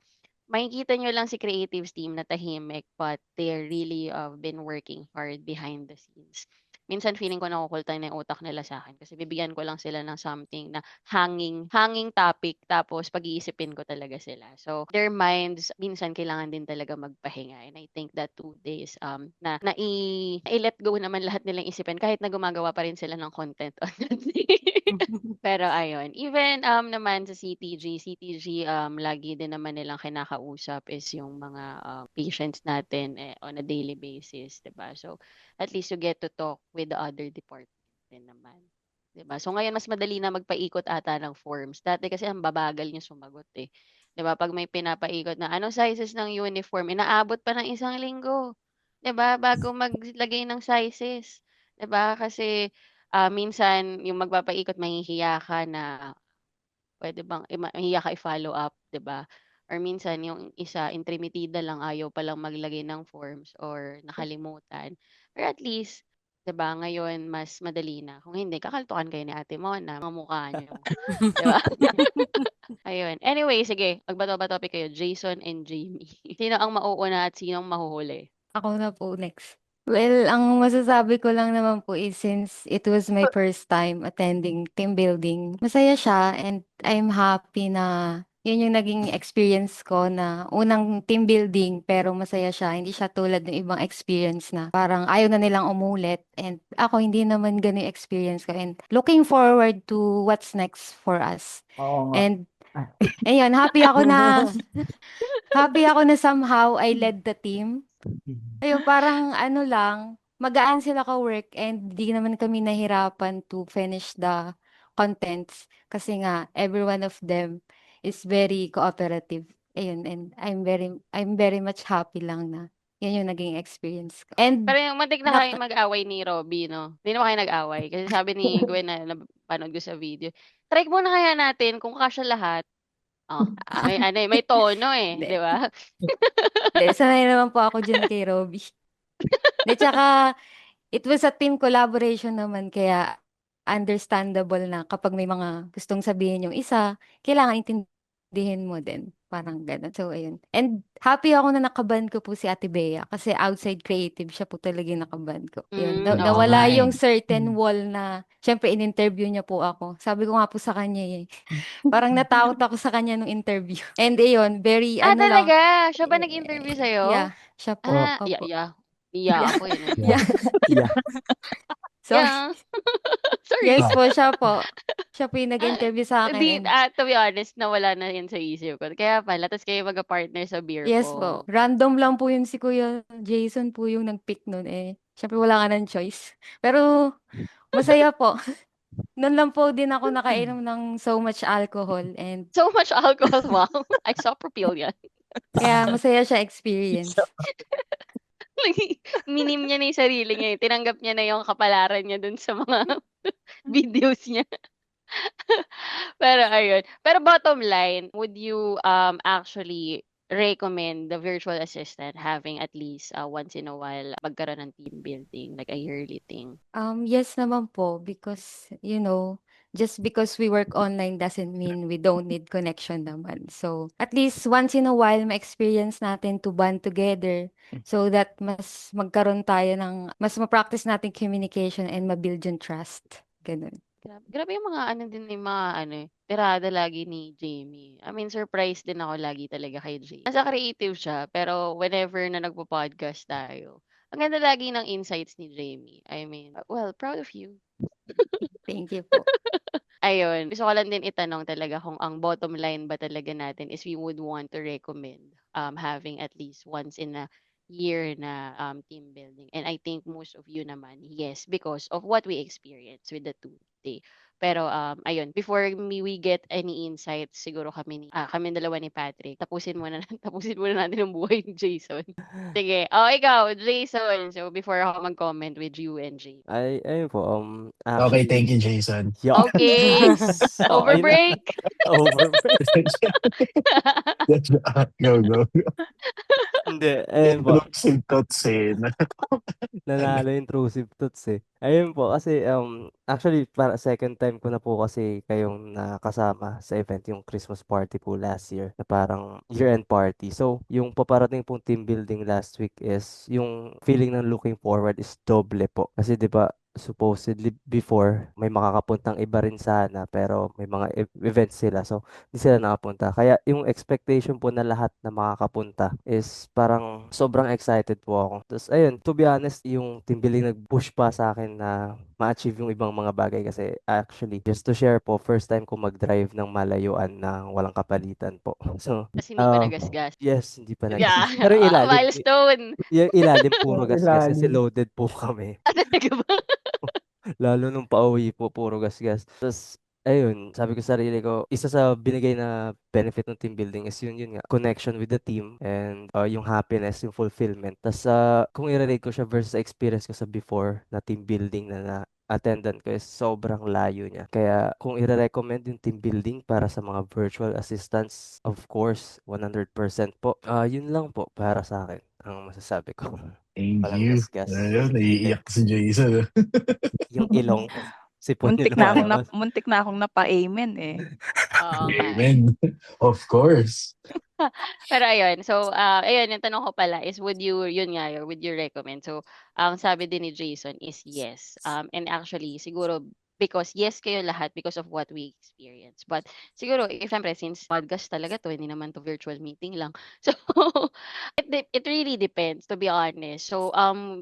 Speaker 3: Makikita nyo lang si creatives team na tahimik but they're really been working hard behind the scenes. Minsan feeling ko nakukultay na yung utak nila sa akin kasi bibigyan ko lang sila ng something na hanging topic tapos pag-iisipin ko talaga sila. So their minds minsan kailangan din talaga magpahinga, and I think that 2 days na i-let go naman lahat nilang isipin kahit na gumagawa pa rin sila ng content on that day. Pero ayun, even naman sa CTG lagi din naman nilang kinakausap is yung mga patients natin on a daily basis, 'di ba? So at least you get to talk with the other department din naman. 'Di ba? So ngayon mas madali na magpaikot ata ng forms. Dati kasi ang babagal niyo sumagot eh. 'Di ba? Pag may pinapaikot na anong sizes ng uniform, inaabot pa ng 1 linggo. 'Di ba? Bago maglagay ng sizes. 'Di ba? Kasi minsan yung magpapaikot mahihiya ka na pwede bang mahihiya ka i-follow up, 'di ba? Or minsan yung isa intrimitida lang ayaw palang maglagay ng forms or nakalimutan. Or at least 'di ba ngayon mas madali na. Kung hindi kakaltukan kayo ni Ate Mona, mga mukha niyo. 'Di ba? Ayun. Anyway, sige, magbato-bato topic kayo, Jason and Jamie. Sino ang mauuna at sino ang mahuhuli?
Speaker 9: Ako na po next. Well, ang masasabi ko lang naman po is since it was my first time attending team building, masaya siya and I'm happy na yun yung naging experience ko na unang team building pero masaya siya. Hindi siya tulad ng ibang experience na parang ayaw na nilang umulit and ako hindi naman ganun yung experience ko and looking forward to what's next for us.
Speaker 8: Oo nga.
Speaker 9: And ayun, happy ako na somehow I led the team. Ayun, parang magaan sila ka-work and di naman kami nahirapan to finish the contents kasi nga every one of them is very cooperative. Ayun, and I'm very much happy lang na yan yung naging experience ko. And
Speaker 3: Pero yung muntik na kayo mag-away ni Robby, no? Hindi naman kayo nag-away. Kasi sabi ni Gwen na napanood ko sa video, try muna kaya natin kung kasya lahat. May tono eh,
Speaker 9: Hindi.
Speaker 3: di ba?
Speaker 9: Sanay naman po ako dyan kay Robby. Tsaka, it was a team collaboration naman, kaya understandable na kapag may mga gustong sabihin yung isa, kailangan intindihin mo din. Parang gano'n. So, ayun. And happy ako na nakaban ko po si Ate Bea kasi outside creative siya po talaga yung nakaban ko. Yun.
Speaker 3: Oo
Speaker 9: Nawala
Speaker 3: nga eh.
Speaker 9: yung certain wall na, syempre, in-interview niya po ako. Sabi ko nga po sa kanya parang natakot ako sa kanya nung interview. And ayun, very,
Speaker 3: Talaga? Siya ba nag-interview sa'yo?
Speaker 9: Yeah, siya po. Opo.
Speaker 3: Iya ako yun.
Speaker 9: Yeah.
Speaker 8: Yeah.
Speaker 9: So,
Speaker 3: Yeah. Sorry.
Speaker 9: yes po, siya po. Siya po yung nag-interview sa akin and
Speaker 3: To be honest, nawala na yun sa isip ko. Kaya pala, tapos kayo magka-partner sa beer
Speaker 9: yes po.
Speaker 3: pong.
Speaker 9: Random lang po yun si Kuya Jason po yung nag-pick nun eh. Siyempre wala ka ng choice. Pero masaya po. Noon lang po din ako nakainom ng so much alcohol and
Speaker 3: So much alcohol, wow. Isopropyl yan.
Speaker 9: kaya masaya siya experience.
Speaker 3: Minim niya na yung sarili niya. Tinanggap niya na yung kapalaran niya dun sa mga videos niya. Pero ayun. Pero bottom line, would you actually recommend the virtual assistant having at least once in a while magkaroon ng team building, like a yearly thing?
Speaker 9: Yes naman po because just because we work online doesn't mean we don't need connection naman. So, at least once in a while ma-experience natin to bond together so that mas magkaroon tayo ng mas ma-practice natin communication and ma-build yung trust. Ganun.
Speaker 3: Grabe yung mga ano din yung mga tirada lagi ni Jamie. I mean, surprised din ako lagi talaga kay Jamie. Nasa creative siya, pero whenever na nagpo-podcast tayo, ang ganda lagi ng insights ni Jamie. I mean, well, proud of you.
Speaker 9: Thank you po.
Speaker 3: Ayun. Gusto ko lang din itanong talaga kung ang bottom line ba talaga natin is we would want to recommend having at least once in a year na team building. And I think most of you naman, yes, because of what we experienced with the 2 day. Pero ayun, before we get any insights, siguro kami dalawa ni Patrick, tapusin muna tapusin muna natin ang buhay ni Jason. Sige. Oh, ikaw, Jason. So before ako mag-comment with you and Jay.
Speaker 6: Ayun po,
Speaker 4: Okay, thank
Speaker 6: actually,
Speaker 4: you, Jason.
Speaker 6: yeah.
Speaker 3: Okay.
Speaker 6: Oh,
Speaker 3: Over
Speaker 6: ayun na.
Speaker 3: break.
Speaker 6: Overbreak.
Speaker 4: Go.
Speaker 6: Hindi, ayun po.
Speaker 4: Intrusive thoughts eh.
Speaker 6: Nanalo intrusive thoughts eh. Ayun po, kasi actually para second time ko na po kasi kayong nakasama sa event, yung Christmas party po last year, na parang year-end party. So, yung paparating pong team building last week is, yung feeling ng looking forward is doble po. Kasi 'di ba supposedly before may makakapuntang iba rin sana pero may mga events sila, so hindi sila nakapunta. Kaya yung expectation po na lahat na makakapunta is parang sobrang excited po ako. Tapos ayun, to be honest, yung team building nag-push pa sa akin na ma-achieve yung ibang mga bagay kasi actually, just to share po, first time ko mag-drive ng malayuan na walang kapalitan po. So,
Speaker 3: Tapos hindi pa nagasgas.
Speaker 6: yes, hindi pa
Speaker 3: Yeah.
Speaker 6: nagasgas. Pero yung ilalim,
Speaker 3: Milestone.
Speaker 6: yung ilalim puro
Speaker 8: Yung
Speaker 6: gasgas kasi
Speaker 8: ilalim.
Speaker 6: loaded po kami.
Speaker 3: Talaga ba?
Speaker 6: Lalo nung pauwi po, puro gasgas. Tapos, ayun, sabi ko sa sarili ko, isa sa binigay na benefit ng team building is yun nga, connection with the team and yung happiness, yung fulfillment. Tapos, kung i-relate ko siya versus sa experience ko sa before na team building na attendant ko is sobrang layo niya. Kaya kung i-recommend yung team building para sa mga virtual assistants, of course, 100% po. Yun lang po para sa akin ang masasabi ko.
Speaker 4: Thank
Speaker 6: Walang
Speaker 4: you.
Speaker 6: gasgas.
Speaker 4: Ayun, naiiyak si Jason.
Speaker 6: Yung ilong. Sipon
Speaker 2: Muntik
Speaker 6: niya
Speaker 2: na akong
Speaker 6: lumalabas.
Speaker 2: muntik na akong napa-amen eh.
Speaker 3: Oo nga.
Speaker 4: Amen. Of course.
Speaker 3: Pero ayun, so ayun, yung tanong ko pala is would you recommend? So, ang sabi din ni Jason is yes. And actually, siguro because yes kayo lahat because of what we experience. But siguro, if syempre, since podcast talaga to, hindi naman to virtual meeting lang. So, it really depends, to be honest. So,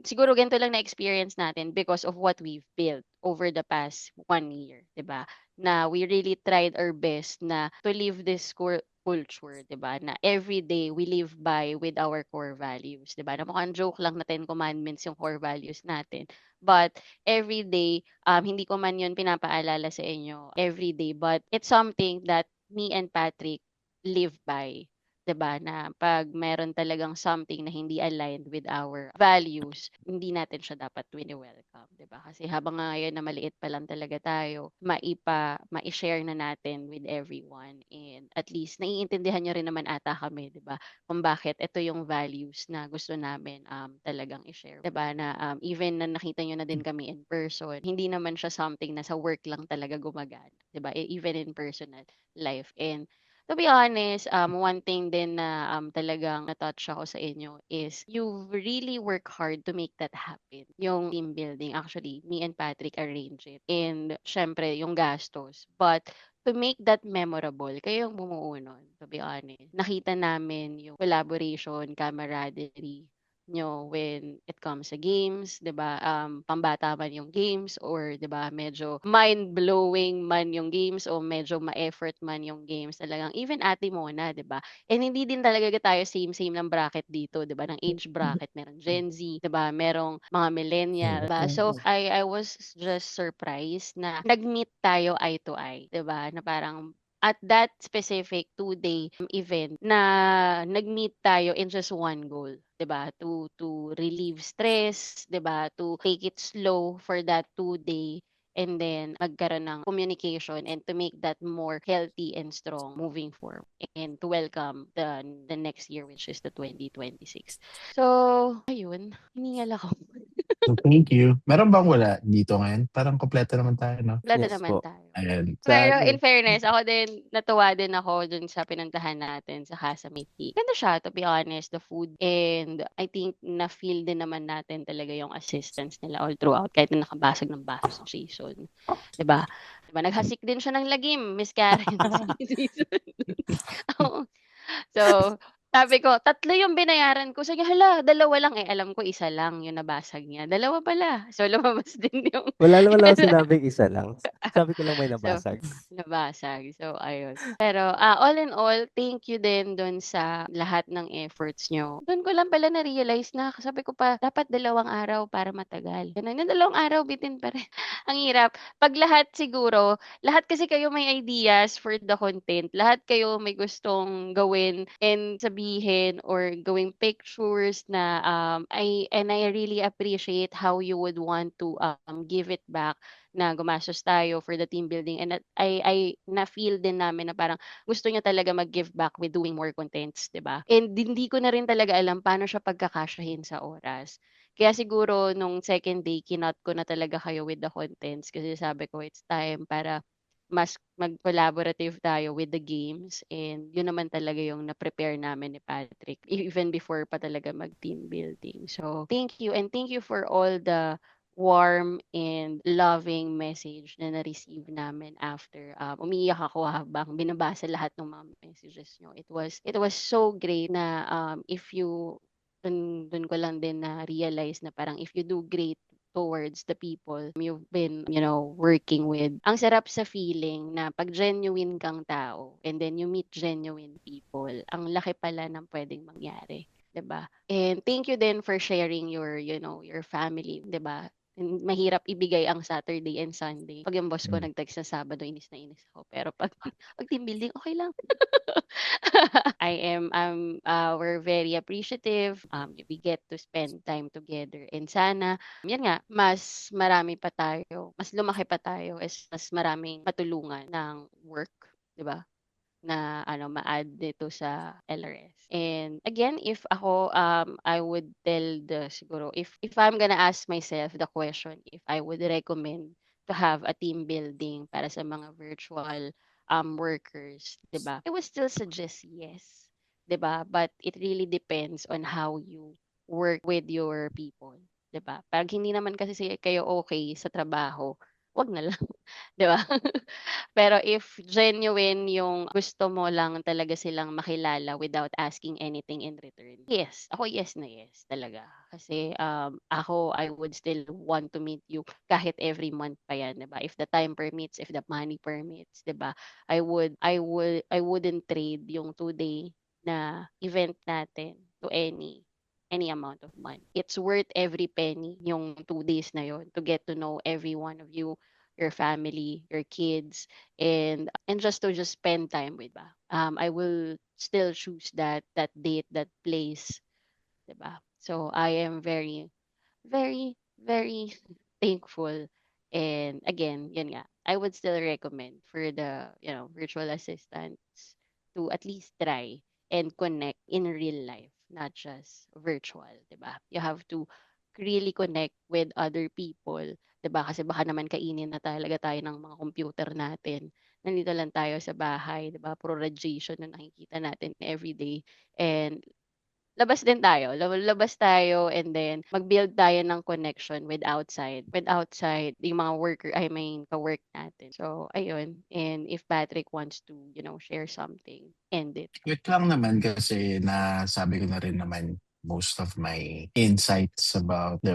Speaker 3: siguro ganito lang na-experience natin because of what we've built over the past 1 year, 'di ba? Na we really tried our best na to live this culture, 'di ba? Na every day we live by with our core values, 'di ba? Na mukhang joke lang na 10 commandments yung core values natin. But every day, hindi ko man 'yun pinapaalala sa inyo every day, but it's something that me and Patrick live by. 'Di ba? Na pag meron talagang something na hindi aligned with our values, hindi natin siya dapat wini-welcome, 'di ba? Kasi habang ngayon na maliit pa lang talaga tayo, mai-share na natin with everyone and at least naiintindihan niyo rin naman ata kami, 'di ba? Kung bakit ito yung values na gusto namin talagang i-share, 'di ba? Na even na nakita niyo na din kami in person, hindi naman siya something na sa work lang talaga gumagana, 'di ba? Even in personal life. And to be honest, one thing din na talagang na-touch ako sa inyo is you really work hard to make that happen. Yung team building, actually, me and Patrick arrange it. And syempre, yung gastos. But to make that memorable, kayo yung bumuo nun, to be honest. Nakita namin yung collaboration, camaraderie, nyo when it comes sa games, 'di ba? Pambata man yung games or 'di ba, medyo mind-blowing man yung games o medyo ma-effort man yung games. Talagang even Ate Mona, 'di ba? And hindi din talaga tayo same-same ng bracket dito, 'di ba? Ng age bracket, meron Gen Z, 'di ba? Merong mga millennial, 'di ba? So I was just surprised na nag-meet tayo eye to eye, 'di ba? Na parang at that specific 2-day event na nag-meet tayo in just one goal, 'di ba? To relieve stress, 'di ba? To take it slow for that 2-day and then magkaroon ng communication and to make that more healthy and strong moving forward and to welcome the next year which is the 2026. So, ayun, hiningal ako.
Speaker 4: So, thank you. Meron bang wala dito ngayon? Parang kompleto naman tayo, no?
Speaker 3: Wala
Speaker 6: Yes
Speaker 3: naman
Speaker 6: po.
Speaker 3: tayo.
Speaker 4: Ayan.
Speaker 3: Pero in
Speaker 6: Ano,
Speaker 3: fairness, ako din, natuwa din ako dun sa pinuntahan natin sa Casa Miti. Ganda siya, to be honest, the food. And I think na-feel din naman natin talaga yung assistance nila all throughout, kahit na nakabasag ng baso si Jason. Diba? Diba? Naghasik din siya ng lagim, Miss Karen. Si Jason. Oo. So, sabi ko, 3 yung binayaran ko. Sabi niya, hala, 2 lang. Alam ko, 1 lang yung nabasag niya. 2 pala. So, lumabas din yung
Speaker 6: wala naman ako sinabing isa lang. Sabi ko lang may
Speaker 3: So,
Speaker 6: nabasag.
Speaker 3: nabasag. So, ayun. Pero, all in all, thank you din dun sa lahat ng efforts nyo. Dun ko lang pala na-realize na, sabi ko pa, dapat 2 araw para matagal. Ganun, yung 2 araw, bitin pa rin. Ang hirap. Pag lahat siguro, lahat kasi kayo may ideas for the content. Lahat kayo may gustong gawin and sabihin or gawing pictures na I really appreciate how you would want to give it back na gumastos tayo for the team building and I na-feel din namin na parang gusto niya talaga mag-give back with doing more contents, 'di ba? And hindi ko na rin talaga alam paano siya pagkakasyahin sa oras. Kaya siguro nung second day, kinot ko na talaga kayo with the contents kasi sabi ko it's time para mas mag-collaborative tayo with the games and yun naman talaga yung na-prepare namin ni Patrick even before pa talaga mag-team building. So, thank you and thank you for all the warm and loving message na na-receive namin after. Umiiyak ako habang binabasa lahat ng mga messages nyo. It was so great na if you dun ko lang din na realize na parang if you do great towards the people you've been, working with. Ang sarap sa feeling na pag genuine kang tao and then you meet genuine people, ang laki pala ng pwedeng mangyari. 'Di ba? And thank you then for sharing your family, 'di ba? Mahirap ibigay ang Saturday and Sunday. Pag yung boss ko nag-text na Sabado, inis na inis ako. Pero pag team building, okay lang. We're very appreciative. We get to spend time together. And sana, yan nga, mas marami pa tayo, mas lumaki pa tayo, mas maraming matulungan ng work, di ba? Na ma-add dito sa LRS. And again, if ako I would tell siguro if I'm gonna ask myself the question if I would recommend to have a team building para sa mga virtual workers, 'di ba? I would still suggest yes, 'di ba? But it really depends on how you work with your people, 'di ba? Pag hindi naman kasi kayo okay sa trabaho, wag na lang, 'di ba? Pero if genuine yung gusto mo lang talaga silang makilala without asking anything in return, yes. Ako yes na yes talaga. Kasi ako, I would still want to meet you kahit every month pa yan, 'di ba? If the time permits, if the money permits, 'di ba? I wouldn't trade yung 2-day na event natin to any amount of money. It's worth every penny yung 2 days na yon to get to know every one of you, your family, your kids, and just spend time with ba. I will still choose that date, that place, 'di ba? So I am very very very thankful and again, yun nga. I would still recommend for the, virtual assistants to at least try and connect in real life, not just virtual, 'di ba? You have to really connect with other people, 'di ba? Kasi baka naman kainin na talaga tayo ng mga computer natin. Nandito lang tayo sa bahay, 'di ba? Puro radiation na nakikita natin every day. And labas tayo and then mag-build tayo ng connection with outside yung mga worker, I mean, ka-work natin. So, ayun. And if Patrick wants to, share something, end it.
Speaker 4: Quick lang naman kasi nasabi ko na rin naman most of my insights about the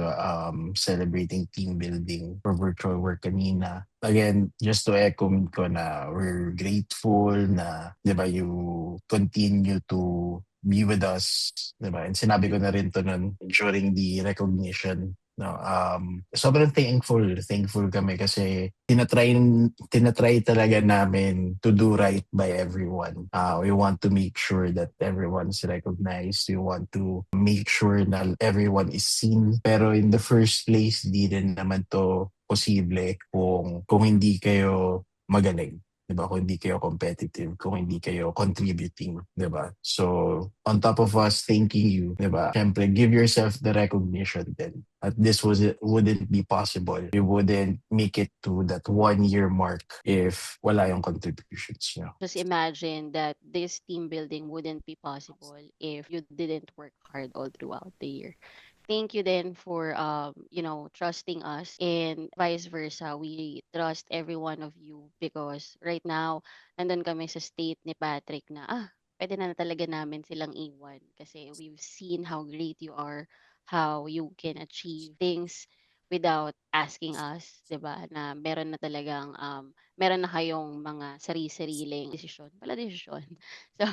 Speaker 4: celebrating team building for virtual work kanina. Again, just to echo ko na we're grateful na, di ba, you continue to be with us, di ba? And sinabi ko na rin to nun during the recognition. No, sobrang thankful kami kasi tinatry talaga namin to do right by everyone. We want to make sure that everyone's recognized. We want to make sure na everyone is seen. Pero in the first place, di rin naman to posible kung hindi kayo magaling. Diba? Kung hindi kayo competitive, kung hindi kayo contributing, diba? So, on top of us thanking you, diba? Siyempre, give yourself the recognition then. At this wouldn't be possible. We wouldn't make it to that 1-year mark if wala yung contributions nyo.
Speaker 3: Just imagine that this team building wouldn't be possible if you didn't work hard all throughout the year. Thank you then for trusting us, and vice versa. We trust every one of you because right now nandun kami sa state ni Patrick na pwede na talaga namin silang iwan kasi we've seen how great you are, how you can achieve things without asking us, 'di ba? Na meron na talagang meron na kayong mga sari-sariling desisyon. So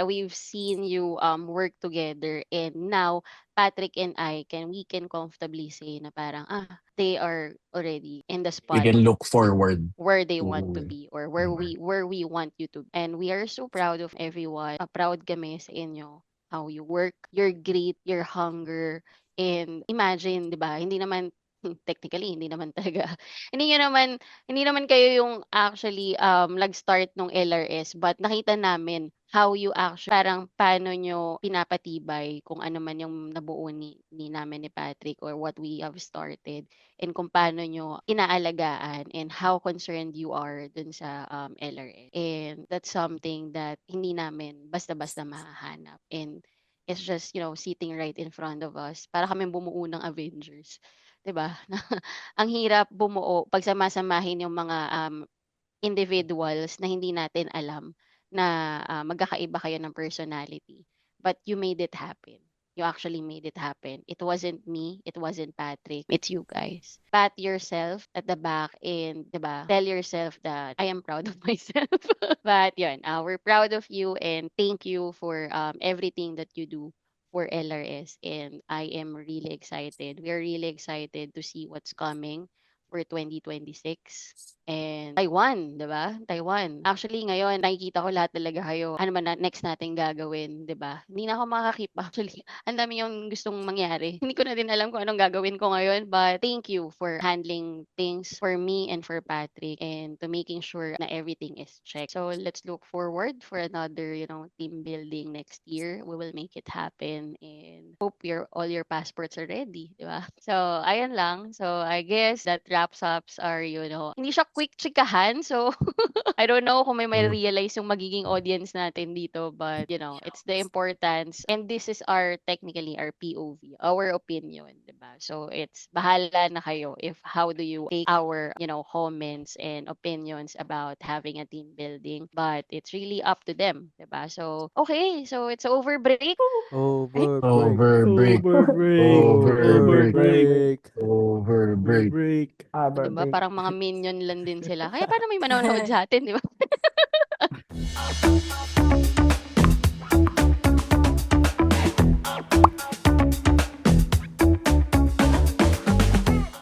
Speaker 3: we've seen you work together, and now Patrick and we can comfortably say na parang they are already in the
Speaker 4: We
Speaker 3: spot
Speaker 4: can look forward
Speaker 3: where they want to
Speaker 4: to
Speaker 3: be or where
Speaker 4: more.
Speaker 3: we want you to be. And we are so proud of everyone. Proud kami sa inyo how you work, your grit, your hunger, and imagine, 'di ba? Hindi naman technically hindi naman talaga hindi naman kayo yung actually nag-start nung LRS, but nakita namin how you actually parang paano nyo pinapatibay kung ano man yung nabuo ni namin ni Patrick or what we have started, and kung paano nyo inaalagaan and how concerned you are dun sa LRS. And that's something that hindi namin basta-basta mahahanap, and it's just sitting right in front of us. Para kami bumuo ng Avengers, 'di ba? Ang hirap bumuo pag sama-samahin yung mga individuals na hindi natin alam na magkakaiba kayo ng personality. But you made it happen. You actually made it happen. It wasn't me, it wasn't Patrick, it's you guys. Pat yourself at the back and, 'di ba, tell yourself that I am proud of myself. But yun, we're proud of you and thank you for everything that you do for LRS, and I am really excited. We're really excited to see what's coming for 2026. And Taiwan, 'di ba? Taiwan. Actually, ngayon nakikita ko lahat talaga kayo. Ano man next nating gagawin, 'di ba? Hindi na ako makakip actually. Ang dami yung gustong mangyari. Hindi ko na din alam kung anong gagawin ko ngayon, but thank you for handling things for me and for Patrick and to making sure na everything is checked. So, let's look forward for another, team building next year. We will make it happen and hope all your passports are ready, 'di ba? So, ayan lang. So, I guess that wraps up our, hindi siya quick chikahan. So, I don't know kung may realize yung magiging audience natin dito, but, it's the importance. And this is technically our POV, our opinion, diba? So, it's bahala na kayo if how do you take our, comments and opinions about having a team building. But it's really up to them, diba? So, okay. So, it's over break.
Speaker 6: Over break.
Speaker 4: Over break. Over break.
Speaker 3: Diba? Parang mga minion lang din sila. Kaya paano may manonood sa atin, di ba?